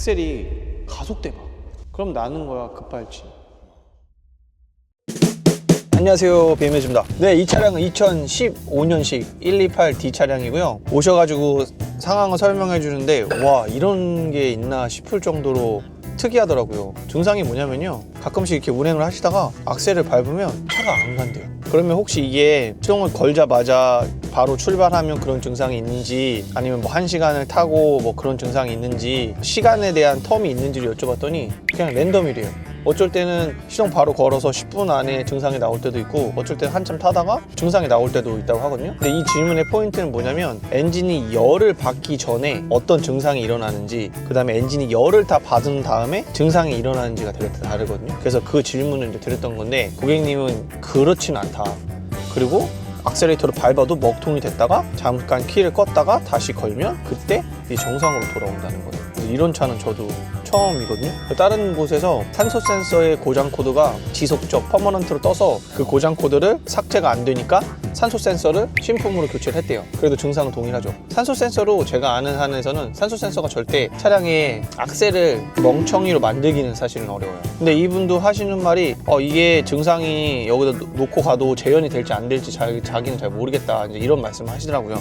악셀이 가속돼 봐. 그럼 나는 거야 급발진. 안녕하세요, BMW입니다. 네, 이 차량은 2015년식 128D 차량이고요. 오셔가지고 상황을 설명해 주는데 와, 이런 게 있나 싶을 정도로 특이하더라고요. 증상이 뭐냐면요, 가끔씩 이렇게 운행을 하시다가 악셀을 밟으면 차가 안 간대요. 그러면 혹시 이게 시동을 걸자마자 바로 출발하면 그런 증상이 있는지, 아니면 뭐 1시간을 타고 뭐 그런 증상이 있는지, 시간에 대한 텀이 있는지를 여쭤봤더니 그냥 랜덤이래요. 어쩔 때는 시동 바로 걸어서 10분 안에 증상이 나올 때도 있고, 어쩔 때는 한참 타다가 증상이 나올 때도 있다고 하거든요. 근데 이 질문의 포인트는 뭐냐면, 엔진이 열을 받기 전에 어떤 증상이 일어나는지, 그 다음에 엔진이 열을 다 받은 다음에 증상이 일어나는지가 되게 다르거든요. 그래서 그 질문을 이제 드렸던 건데, 고객님은 그렇진 않다. 그리고 악셀레이터를 밟아도 먹통이 됐다가 잠깐 키를 껐다가 다시 걸면 그때 정상으로 돌아온다는 거예요. 이런 차는 저도 처음이거든요. 다른 곳에서 산소 센서의 고장 코드가 지속적 퍼머넌트로 떠서 그 고장 코드를 삭제가 안 되니까 산소 센서를 신품으로 교체를 했대요. 그래도 증상은 동일하죠. 산소 센서로 제가 아는 한에서는 산소 센서가 절대 차량의 악셀을 멍청이로 만들기는 사실은 어려워요. 근데 이분도 하시는 말이 이게 증상이 여기다 놓고 가도 재현이 될지 안 될지 자기는 잘 모르겠다, 이제 이런 말씀을 하시더라고요.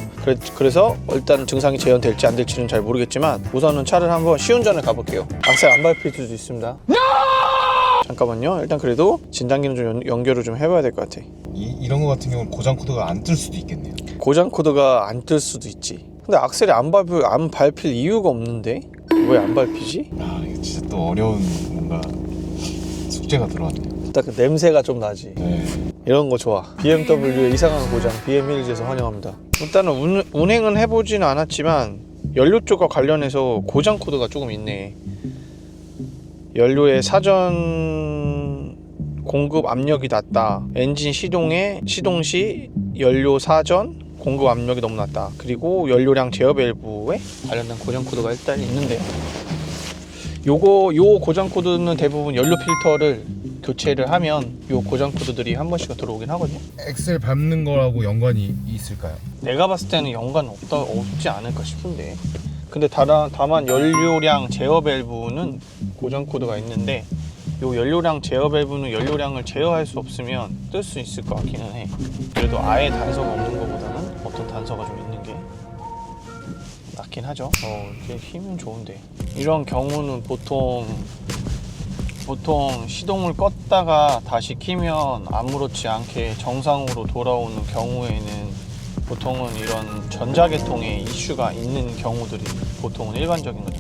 그래서 일단 증상이 재현될지 안 될지는 잘 모르겠지만 우선은 차를 한번 시운전을 가볼게요. 악셀 안 밟힐 수도 있습니다. 잠깐만요. 일단 그래도 진단기는 좀 연결을 좀 해봐야 될 것 같아. 이런 거 같은 경우는 고장 코드가 안 뜰 수도 있겠네요. 고장 코드가 안 뜰 수도 있지. 근데 악셀이 안 밟힐 이유가 없는데 왜 안 밟히지? 이거 진짜 또 어려운 뭔가 숙제가 들어왔네요. 딱 그 냄새가 좀 나지. 네. 이런 거 좋아. BMW의 이상한 고장, BM힐즈에서 환영합니다. 일단은 운행은 해보지는 않았지만 연료 쪽과 관련해서 고장 코드가 조금 있네. 연료의 사전 공급 압력이 낮다. 엔진 시동 시 연료 사전 공급 압력이 너무 낮다. 그리고 연료량 제어 밸브에 관련된 고장 코드가 일단 있는데요. 요 고장 코드는 대부분 연료 필터를 교체를 하면 요 고장 코드들이 한 번씩은 들어오긴 하거든요. 엑셀 밟는 거라고 연관이 있을까요? 내가 봤을 때는 연관 없지 않을까 싶은데, 근데 다만 연료량 제어 밸브는 고장 코드가 있는데, 요 연료량 제어 밸브는 연료량을 제어할 수 없으면 뜰 수 있을 것 같기는 해. 그래도 아예 단서가 없는 것보다는 어떤 단서가 좀 있는 게 낫긴 하죠. 이게 힘은 좋은데, 이런 경우는 보통 시동을 껐다가 다시 키면 아무렇지 않게 정상으로 돌아오는 경우에는 보통은 이런 전자계통에 이슈가 있는 경우들이 보통은 일반적인 거죠.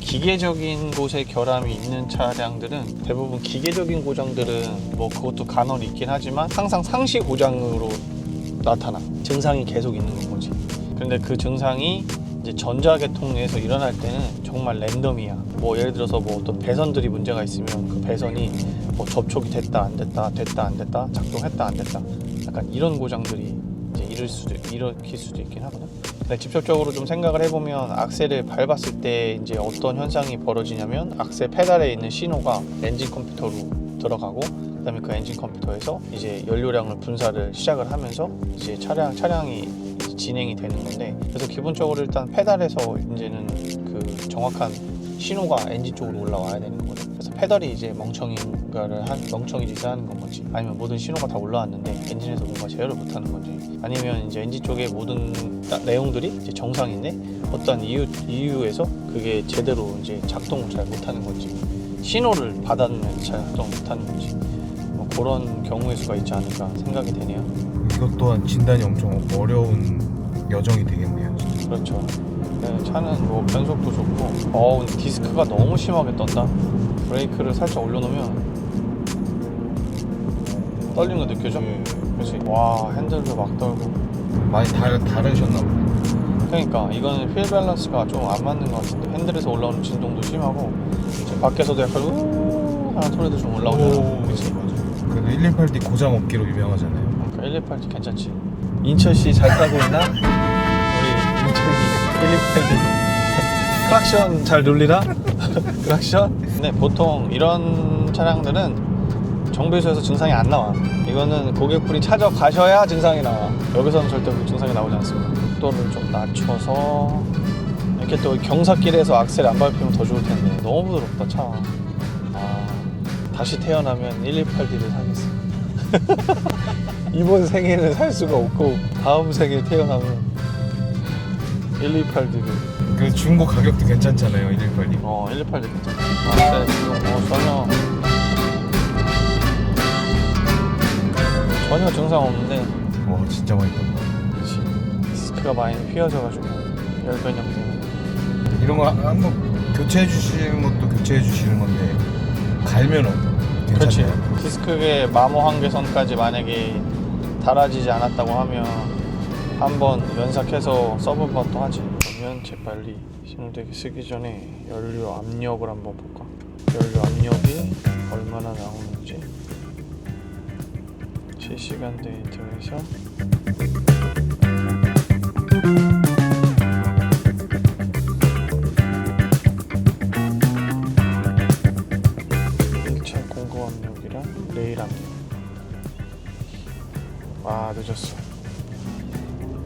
기계적인 곳에 결함이 있는 차량들은 대부분 기계적인 고장들은 뭐 그것도 간혹 있긴 하지만 항상 상시 고장으로 나타나. 증상이 계속 있는 거지. 근데 그 증상이 이제 전자계통 내에서 일어날 때는 정말 랜덤이야. 뭐 예를 들어서 뭐 어떤 배선들이 문제가 있으면 그 배선이 뭐 접촉이 됐다 안 됐다, 작동했다 안 됐다, 약간 이런 고장들이 이제 일으킬 수도 있긴 하거든. 근데 직접적으로 좀 생각을 해보면 악셀을 밟았을 때 이제 어떤 현상이 벌어지냐면, 악셀 페달에 있는 신호가 엔진 컴퓨터로 들어가고, 그다음에 그 엔진 컴퓨터에서 이제 연료량을 분사를 시작을 하면서 이제 차량이 진행이 되는 건데, 그래서 기본적으로 일단 페달에서 이제는 그 정확한 신호가 엔진 쪽으로 올라와야 되는 거거든. 그래서 페달이 이제 멍청이 짓을 하는 건 건지, 아니면 모든 신호가 다 올라왔는데 엔진에서 뭔가 제어를 못하는 건지, 아니면 이제 엔진 쪽의 모든 내용들이 이제 정상인데 어떤 이유에서 그게 제대로 이제 작동을 잘 못하는 건지, 신호를 받았는데 잘 작동 못하는 건지, 뭐 그런 경우의 수가 있지 않을까 생각이 되네요. 이것 또한 진단이 엄청 어려운 여정이 되겠네요, 진짜. 그렇죠. 네, 차는 뭐 변속도 좋고, 근데 디스크가 너무 심하게 떤다. 브레이크를 살짝 올려놓으면 떨리는 거 느껴져? 그렇지. 와, 핸들도 막 떨고. 많이 다르셨나 보네. 그러니까 이거는 휠 밸런스가 좀 안 맞는 것 같은데, 핸들에서 올라오는 진동도 심하고, 지금 밖에서도 약간 우우우우 하는 소리도 좀 올라오잖아. 그렇지. 그래도 128D 고장 없기로 유명하잖아요. 128D 괜찮지. 인철씨 잘 타고 있나? 우리 인철이 128D 크락션 잘 눌리나? 크락션? 근데 보통 이런 차량들은 정비소에서 증상이 안 나와. 이거는 고객분이 찾아가셔야 증상이 나와. 여기서는 절대 증상이 나오지 않습니다. 속도를 좀 낮춰서 이렇게 또 경사길에서 악셀 안 밟히면 더 좋을 텐데 너무 부드럽다 차. 다시 태어나면 128D를 사겠어. 이번 생에는 살 수가 없고 다음 생에 태어나면 128D를. 그 중고 가격도 괜찮잖아요 118이. 128D 괜찮아. 지금 전혀 증상 없는데. 와 진짜 많이 떴다. 그렇지. 디스크가 많이 휘어져가지고 열변형 때문에. 이런 거 한번 교체해 주시는 것도 교체해 주시는 건데 갈면 그렇지. 괜찮나요? 디스크의 마모 한계선까지 만약에 달아지지 않았다고 하면 한번 연삭해서 써본 것도 하지. 그러면 재빨리 신호대기 쓰기 전에 연료 압력을 한번 볼까? 연료 압력이 얼마나 나오는지 실시간 데이터에서 레일 압력. 와 늦었어.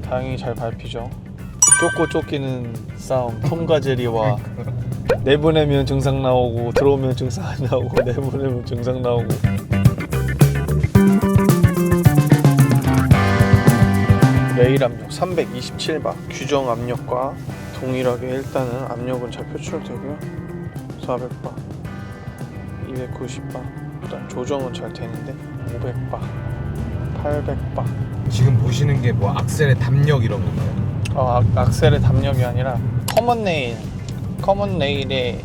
다행히 잘 밟히죠. 쫓고 쫓기는 싸움. 톰과 제리와 내보내면 증상 나오고 들어오면 증상 안 나오고 내보내면 증상 나오고. 레일 압력 327바. 규정 압력과 동일하게 일단은 압력은 잘 표출되고요. 400바 290바. 일단 조정은 잘 되는데 500바 800바. 지금 보시는 게 뭐 악셀의 담력 이런 건가요? 악셀의 담력이 아니라 커먼 레일의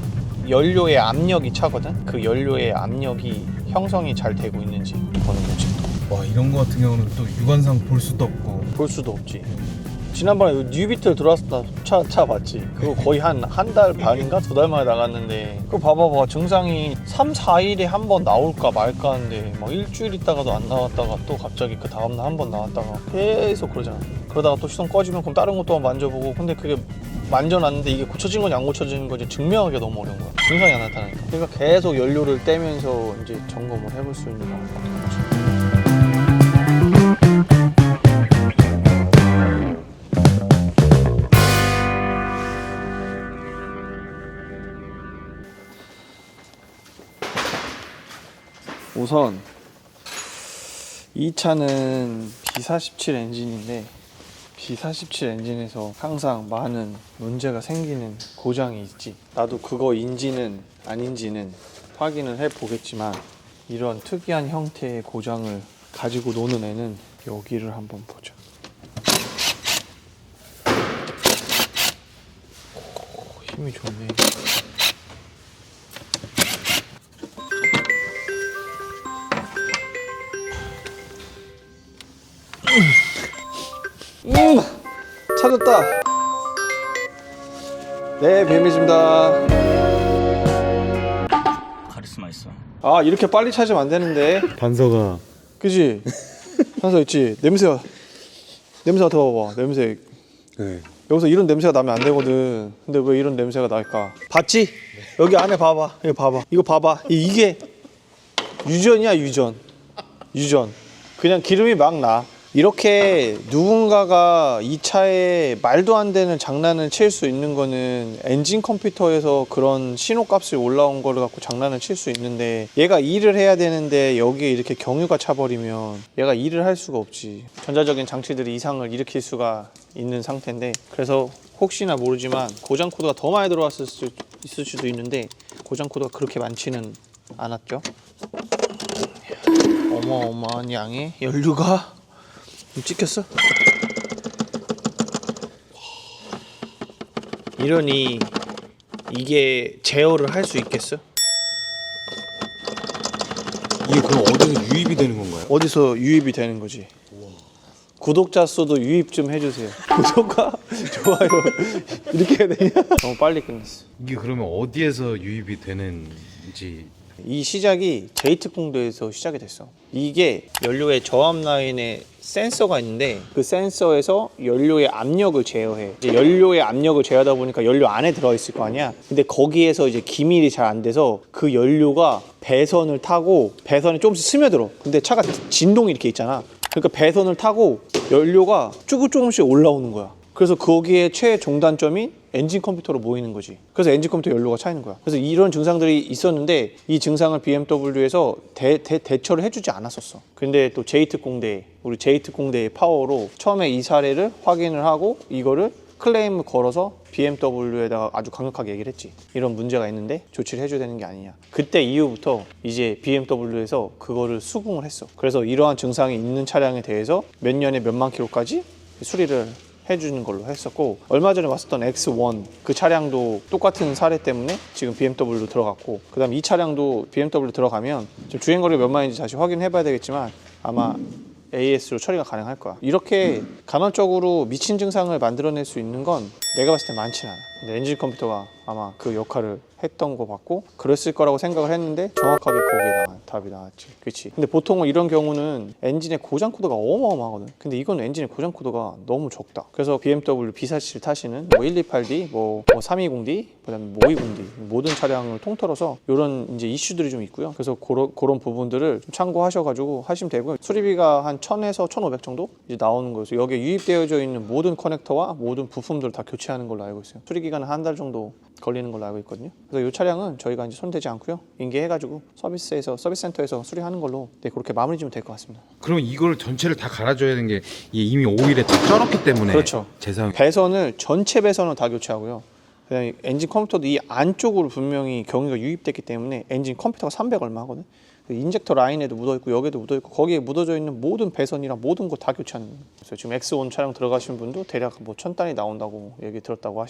연료의 압력이 차거든. 그 연료의 압력이 형성이 잘 되고 있는지 보는 거지. 와 이런 거 같은 경우는 또 육안상 볼 수도 없고. 볼 수도 없지. 지난번에 뉴비틀 들어왔을 때 차 봤지? 그거 거의 한 달 반인가? 2달 만에 나갔는데 그거 봐봐 증상이 3, 4일에 한 번 나올까 말까 하는데 막 일주일 있다가도 안 나왔다가 또 갑자기 그 다음날 한 번 나왔다가 계속 그러잖아. 그러다가 또 시동 꺼지면 그럼 다른 것도 만져보고. 근데 그게 만져놨는데 이게 고쳐진 건지 안 고쳐진 건지 증명하기가 너무 어려운 거야. 증상이 안 나타나니까. 그러니까 계속 연료를 떼면서 이제 점검을 해볼 수 있는 방법인 거지. 우선 이 차는 B47 엔진인데 B47 엔진에서 항상 많은 문제가 생기는 고장이 있지. 나도 그거인지는 아닌지는 확인을 해보겠지만 이런 특이한 형태의 고장을 가지고 노는 애는 여기를 한번 보자. 힘이 좋네. 찾았다. 네, 뱀이집니다. 카리스마 있어. 이렇게 빨리 찾으면 안 되는데. 단서가. 그지? 단서 있지. 냄새 맡아봐봐. 냄새. 네. 여기서 이런 냄새가 나면 안 되거든. 근데 왜 이런 냄새가 날까? 봤지? 여기 안에 봐봐. 여기 봐봐. 이거 봐봐. 이게 유전이야, 유전. 그냥 기름이 막 나. 이렇게 누군가가 이 차에 말도 안 되는 장난을 칠 수 있는 거는 엔진 컴퓨터에서 그런 신호값이 올라온 거를 갖고 장난을 칠 수 있는데, 얘가 일을 해야 되는데 여기에 이렇게 경유가 차버리면 얘가 일을 할 수가 없지. 전자적인 장치들이 이상을 일으킬 수가 있는 상태인데, 그래서 혹시나 모르지만 고장 코드가 더 많이 들어왔을 있을 수도 있는데 고장 코드가 그렇게 많지는 않았죠. 어마어마한 양의 연료가 찍혔어? 이러니 이게 제어를 할 수 있겠어? 이게 그럼 어디서 유입이 되는 건가요? 어디서 유입이 되는 거지. 구독자 수도 유입 좀 해주세요. 구독과 좋아요 이렇게 해야 되냐? 너무 빨리 끝냈어. 이게 그러면 어디에서 유입이 되는지. 이 시작이 제이특공도에서 시작이 됐어. 이게 연료의 저압 라인에 센서가 있는데 그 센서에서 연료의 압력을 제어해. 이제 연료의 압력을 제어하다 보니까 연료 안에 들어있을 거 아니야. 근데 거기에서 이제 기밀이 잘 안 돼서 그 연료가 배선을 타고, 배선이 조금씩 스며들어. 근데 차가 진동이 이렇게 있잖아. 그러니까 배선을 타고 연료가 조금씩 올라오는 거야. 그래서 거기에 최종단점이 엔진 컴퓨터로 모이는 거지. 그래서 엔진 컴퓨터 연료가 차이는 거야. 그래서 이런 증상들이 있었는데 이 증상을 BMW에서 대처를 해주지 않았었어. 근데 또 제이특공대, 우리 제이특공대의 파워로 처음에 이 사례를 확인을 하고 이거를 클레임을 걸어서 BMW에다가 아주 강력하게 얘기를 했지. 이런 문제가 있는데 조치를 해줘야 되는 게 아니냐. 그때 이후부터 이제 BMW에서 그거를 수긍을 했어. 그래서 이러한 증상이 있는 차량에 대해서 몇 년에 몇만 킬로까지 수리를 해주는 걸로 했었고, 얼마 전에 왔었던 X1 그 차량도 똑같은 사례 때문에 지금 BMW로 들어갔고, 그 다음 이 차량도 BMW 들어가면 지금 주행거리가 몇 마일인지 다시 확인해 봐야 되겠지만 아마 AS로 처리가 가능할 거야. 이렇게 간헐적으로 미친 증상을 만들어낼 수 있는 건 내가 봤을 때 많지는 않아. 근데 엔진 컴퓨터가 아마 그 역할을 했던 거 같고 그랬을 거라고 생각을 했는데 정확하게 거기에 답이 나왔지. 그렇지. 근데 보통은 이런 경우는 엔진의 고장 코드가 어마어마하거든. 근데 이건 엔진의 고장 코드가 너무 적다. 그래서 BMW B47 타시는 뭐 128D, 뭐 320D, 그다음에 520D 모든 차량을 통틀어서 이런 이제 이슈들이 좀 있고요. 그래서 그런 부분들을 좀 참고하셔가지고 하시면 되고요. 수리비가 한 1,000에서 1,500 정도 이제 나오는 거여서 여기에 유입되어져 있는 모든 커넥터와 모든 부품들을 다 교체하는 걸로 알고 있어요. 수리 기간은 한 달 정도 걸리는 걸로 알고 있거든요. 그래서 이 차량은 저희가 이제 손대지 않고요. 인계해가지고 서비스 센터에서 수리하는 걸로 그렇게 마무리 지면 될 것 같습니다. 그럼 이걸 전체를 다 갈아줘야 되는 게 이미 오일에 다 쩔었기 때문에 그렇죠. 재사용. 배선을 전체 배선을 다 교체하고요. 그다음에 엔진 컴퓨터도 이 안쪽으로 분명히 경유가 유입됐기 때문에 엔진 컴퓨터가 300 얼마 하거든. 인젝터 라인에도 묻어있고 여기에도 묻어있고 거기에 묻어져 있는 모든 배선이랑 모든 거 다 교체하는 거예요. 그래서 지금 X1 차량 들어가신 분도 대략 뭐 1,000단위 나온다고 얘기 들었다고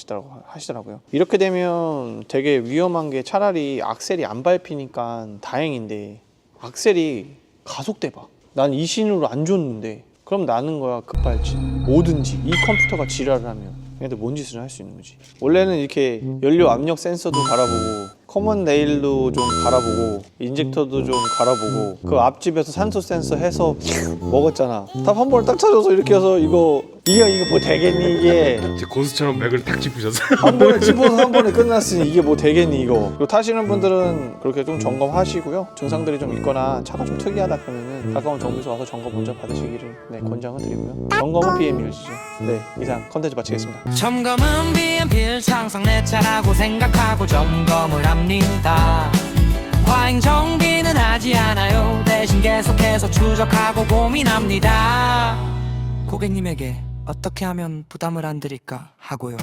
하시더라고요. 이렇게 되면 되게 위험한 게 차라리 악셀이 안 밟히니까 다행인데 악셀이 가속돼봐. 난 이 신호를 안 줬는데 그럼 나는 거야 급발진. 뭐든지 이 컴퓨터가 지랄을 하면 얘네들 뭔 짓을 할 수 있는 거지. 원래는 이렇게 연료 압력 센서도 갈아보고 커먼 레일도 좀 갈아보고 인젝터도 좀 갈아보고 그 앞집에서 산소 센서 해서 먹었잖아. 답 한 번을 딱 찾아서 이렇게 해서 이거 뭐 되겠니 이게. 제 고수처럼 맥을 탁 짚으셨어요. 한 번에 집어서 한 번에 끝났으니 이게 뭐 되겠니 이거. 이거 타시는 분들은 그렇게 좀 점검하시고요. 증상들이 좀 있거나 차가 좀 특이하다 그러면은 가까운 정비소 와서 점검 먼저 받으시기를 권장을 드리고요. 점검은 BM일지죠. 네, 이상 컨텐츠 마치겠습니다. 점검은 BM필 항상 내 차라고 생각하고 점검을 합니다. 과잉 정비는 하지 않아요. 대신 계속해서 추적하고 고민합니다. 고객님에게 어떻게 하면 부담을 안 드릴까 하고요.